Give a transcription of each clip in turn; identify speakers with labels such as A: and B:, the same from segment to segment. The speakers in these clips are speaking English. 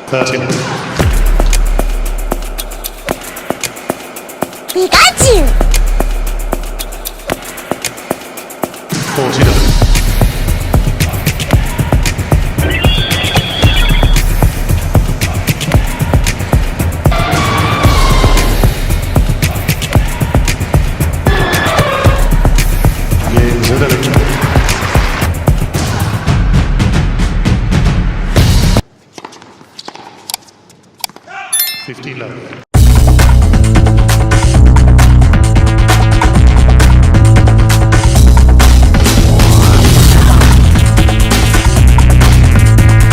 A: 30.
B: Pikachu!
A: 49. Games of the 50 love.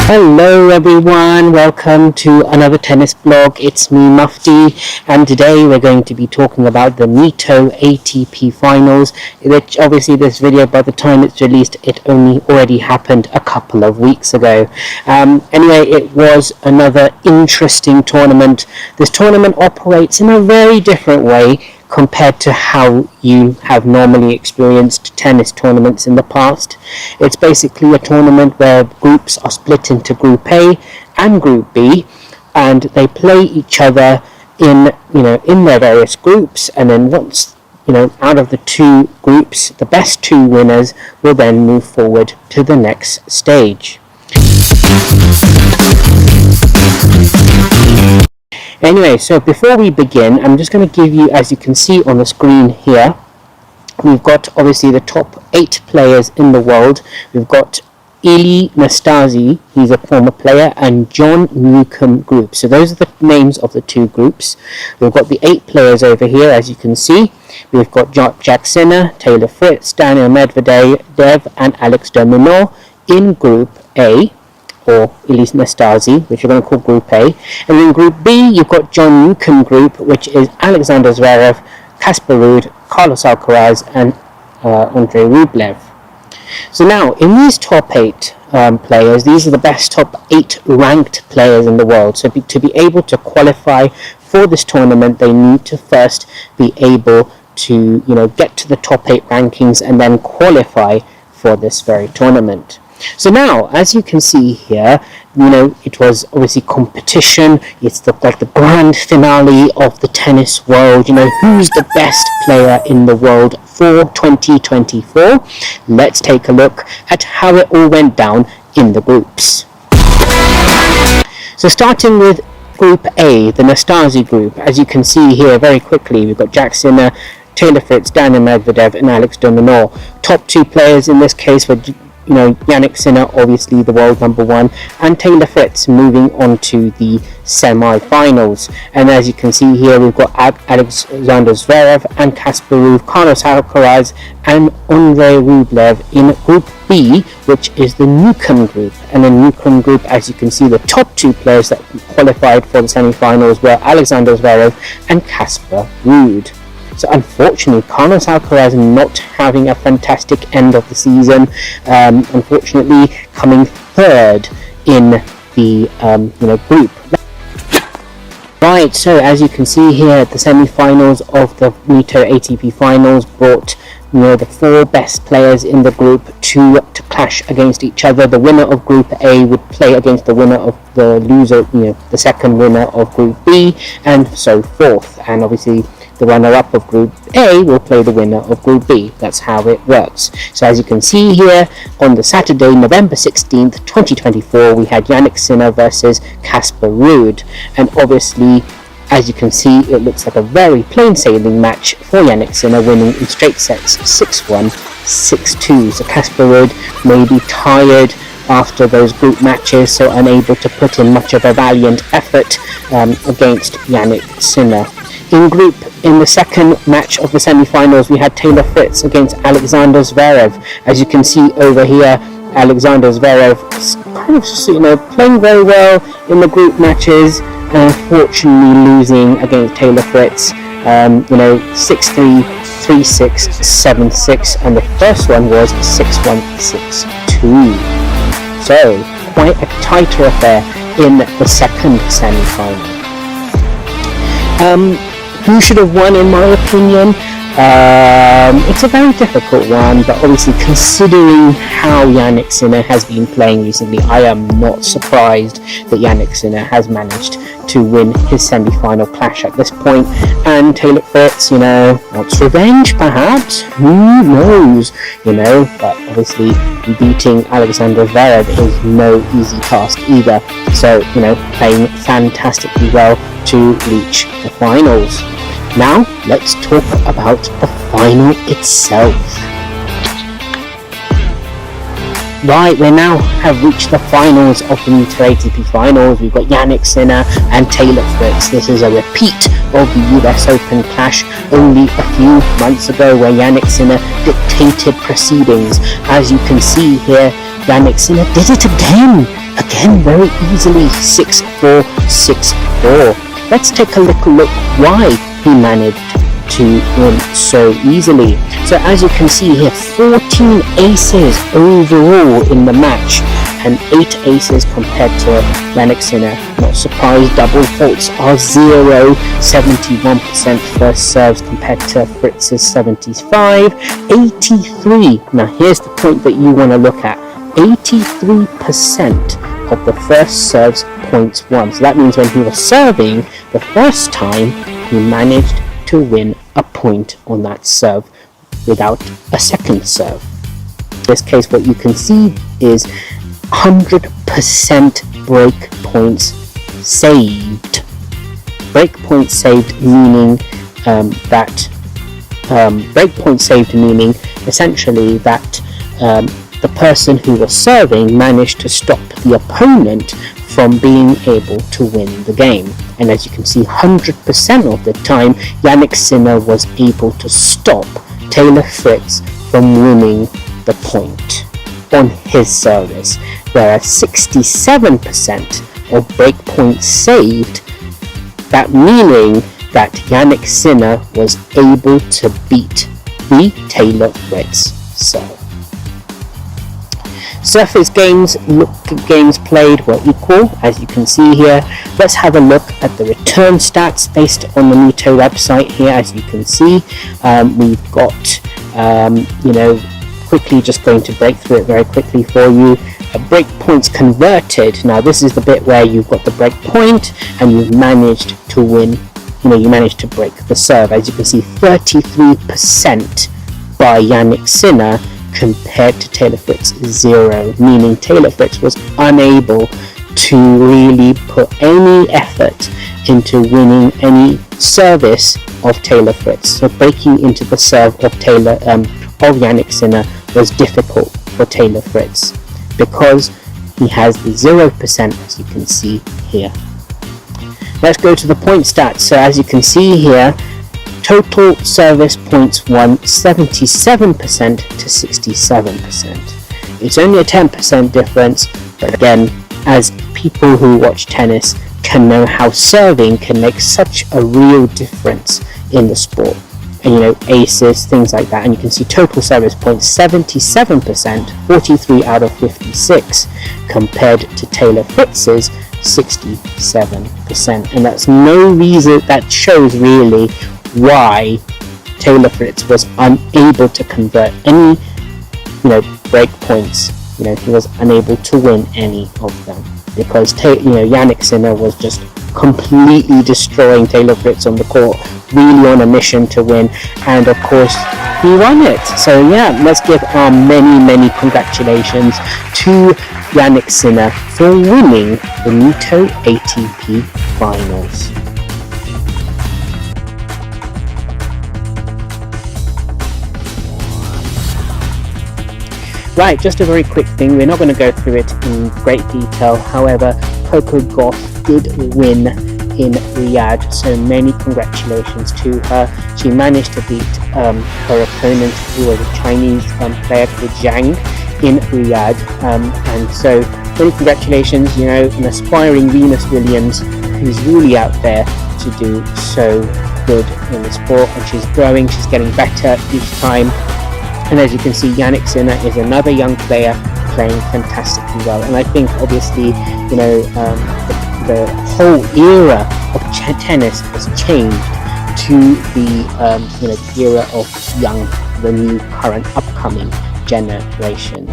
C: Hello everyone, welcome to another tennis blog. It's me, MUFTiiYT, and today we're going to be talking about the Nitto ATP Finals, which obviously this video, by the time it's released, it already happened a couple of weeks ago. Anyway, it was another interesting tournament. This tournament operates in a very different way compared to how you have normally experienced tennis tournaments in the past. It's basically a tournament where groups are split into Group A and Group B, and they play each other in their various groups, and then once out of the two groups, the best two winners will then move forward to the next stage. Anyway, so before we begin, I'm just going to give you, as you can see on the screen here, we've got obviously the top 8 players in the world. We've got Ilie Nastase, he's a former player, and John Newcombe group. So those are the names of the two groups. We've got the 8 players over here, as you can see. We've got Jack Sinner, Taylor Fritz, Daniil Medvedev, and Alex de Minaur in Group A, or Ilie Nastase, which we're going to call Group A. And in Group B, you've got John Newcombe group, which is Alexander Zverev, Casper Ruud, Carlos Alcaraz, and Andrei Rublev. So now, in these top 8 players, these are the best top 8 ranked players in the world. So to be able to qualify for this tournament, they need to first be able to get to the top 8 rankings and then qualify for this very tournament. So now, as you can see here, it was obviously competition. It's like the grand finale of the tennis world. Who's the best player in the world for 2024? Let's take a look at how it all went down in the groups. So starting with Group A, the Nastase group, as you can see here very quickly, we've got Jack Sinner, Taylor Fritz, Daniil Medvedev, and Alex de Minaur. Top 2 players in this case were Jannik Sinner, obviously the world number 1, and Taylor Fritz moving on to the semi-finals. And as you can see here, we've got Alexander Zverev and Casper Ruud, Carlos Alcaraz, and Andrei Rublev in Group B, which is the Newcombe group. And in Newcombe group, as you can see, the top 2 players that qualified for the semi-finals were Alexander Zverev and Casper Ruud. So unfortunately, Carlos Alcaraz not having a fantastic end of the season, unfortunately coming 3rd in the group. Right, so as you can see here, the semi-finals of the Nitto ATP Finals brought the 4 best players in the group to clash against each other. The winner of Group A would play against the winner of the loser, the second winner of Group B, and so forth. And obviously, the runner-up of Group A will play the winner of Group B. That's how it works. So as you can see here, on the Saturday, November 16th, 2024, we had Jannik Sinner versus Casper Ruud. And obviously, as you can see, it looks like a very plain sailing match for Jannik Sinner, winning in straight sets 6-1, 6-2. So Casper Ruud may be tired after those group matches, so unable to put in much of a valiant effort against Jannik Sinner. In the second match of the semi-finals, we had Taylor Fritz against Alexander Zverev. As you can see over here, Alexander Zverev kind of playing very well in the group matches, and unfortunately losing against Taylor Fritz. 6-3, 3-6, 7-6, and the first one was 6-1, 6-2. So quite a tighter affair in the second semi-final. Who should have won, in my opinion? It's a very difficult one, but obviously considering how Jannik Sinner has been playing recently, I am not surprised that Jannik Sinner has managed to win his semi-final clash at this point. And Taylor Fritz, wants revenge perhaps, who knows, but obviously beating Alexander Zverev is no easy task either. So, playing fantastically well to reach the finals. Now, let's talk about the final itself. Right, we now have reached the finals of the Nitto ATP Finals. We've got Jannik Sinner and Taylor Fritz. This is a repeat of the US Open clash only a few months ago, where Jannik Sinner dictated proceedings. As you can see here, Jannik Sinner did it again very easily, 6-4, 6-4. Let's take a little look why he managed to win so easily. So as you can see here, 14 aces overall in the match and 8 aces compared to Jannik Sinner. Not surprised, double faults are 0, 71% first serves compared to Fritz's 75, 83. Now here's the point that you want to look at. 83% of the first serves points won. So that means when he was serving the first time, he managed to win a point on that serve without a second serve. In this case, what you can see is 100% break points saved. Break points saved meaning essentially that the person who was serving managed to stop the opponent from being able to win the game. And as you can see, 100% of the time, Jannik Sinner was able to stop Taylor Fritz from winning the point on his service, whereas 67% of break points saved, that meaning that Jannik Sinner was able to beat the Taylor Fritz serve. Surface games played were equal, as you can see here. Let's have a look at the return stats based on the Nitto website here. As you can see, we've got, quickly just going to break through it very quickly for you. Break points converted. Now this is the bit where you've got the break point and you've managed to win, you managed to break the serve. As you can see, 33% by Jannik Sinner compared to Taylor Fritz 0, meaning Taylor Fritz was unable to really put any effort into winning any service of Taylor Fritz. So breaking into the serve of Jannik Sinner was difficult for Taylor Fritz because he has the 0%, as you can see here. Let's go to the point stats. So as you can see here, total service points won 77% to 67%. It's only a 10% difference, but again, as people who watch tennis can know how serving can make such a real difference in the sport. And aces, things like that. And you can see total service points 77%, 43 out of 56, compared to Taylor Fritz's 67%. And that's no reason, that shows really why Taylor Fritz was unable to convert any, break points. He was unable to win any of them because Jannik Sinner was just completely destroying Taylor Fritz on the court, really on a mission to win, and of course he won it. So yeah, let's give our many congratulations to Jannik Sinner for winning the Nitto ATP Finals. Right, just a very quick thing. We're not going to go through it in great detail. However, Coco Gauff did win in Riyadh, so many congratulations to her. She managed to beat her opponent, who was a Chinese player called Zhang, in Riyadh. And so many congratulations, an aspiring Venus Williams who's really out there to do so good in the sport, and she's growing, she's getting better each time. And as you can see, Jannik Sinner is another young player playing fantastically well. And I think obviously, the whole era of tennis has changed to the era of the new current upcoming generation.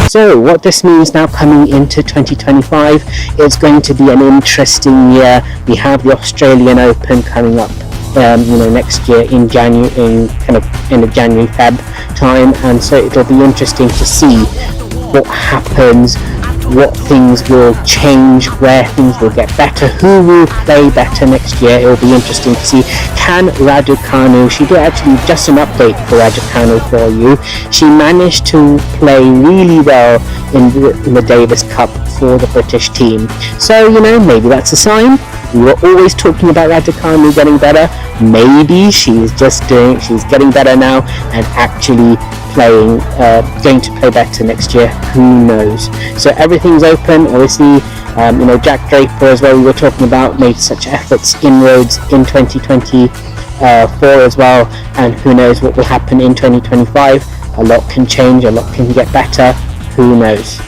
C: So what this means now coming into 2025, it's going to be an interesting year. We have the Australian Open coming up next year in January, in the January Feb time, and so it'll be interesting to see what happens, what things will change, where things will get better, who will play better next year. It will be interesting to see. Can Raducanu, she did actually just an update for Raducanu for you. She managed to play really well in the Davis Cup for the British team. So, maybe that's a sign. We were always talking about Raducanu getting better. Maybe she's getting better now and actually going to play better next year. Who knows? So everything's open. Obviously, Jack Draper as well, we were talking about, made such inroads in 2024 as well, and who knows what will happen in 2025. A lot can change, a lot can get better. Who knows?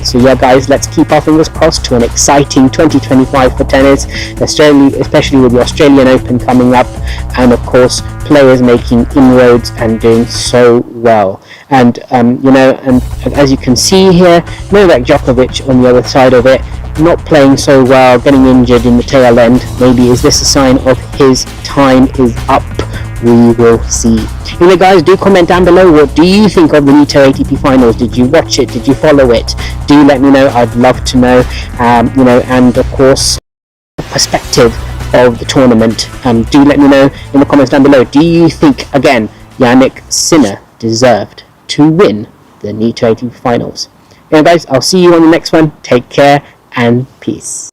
C: So yeah, guys, let's keep our fingers crossed to an exciting 2025 for tennis, especially with the Australian Open coming up, and of course players making inroads and doing so well. And and as you can see here, Novak Djokovic on the other side of it, not playing so well, getting injured in the tail end. Maybe is this a sign of his time is up? We will see. Guys, do comment down below, what do you think of the Nitto ATP Finals? Did you watch it? Did you follow it? Do let me know. I'd love to know. And of course, perspective of the tournament. Do let me know in the comments down below. Do you think, again, Jannik Sinner deserved to win the Nitto ATP Finals? Guys, I'll see you on the next one. Take care and peace.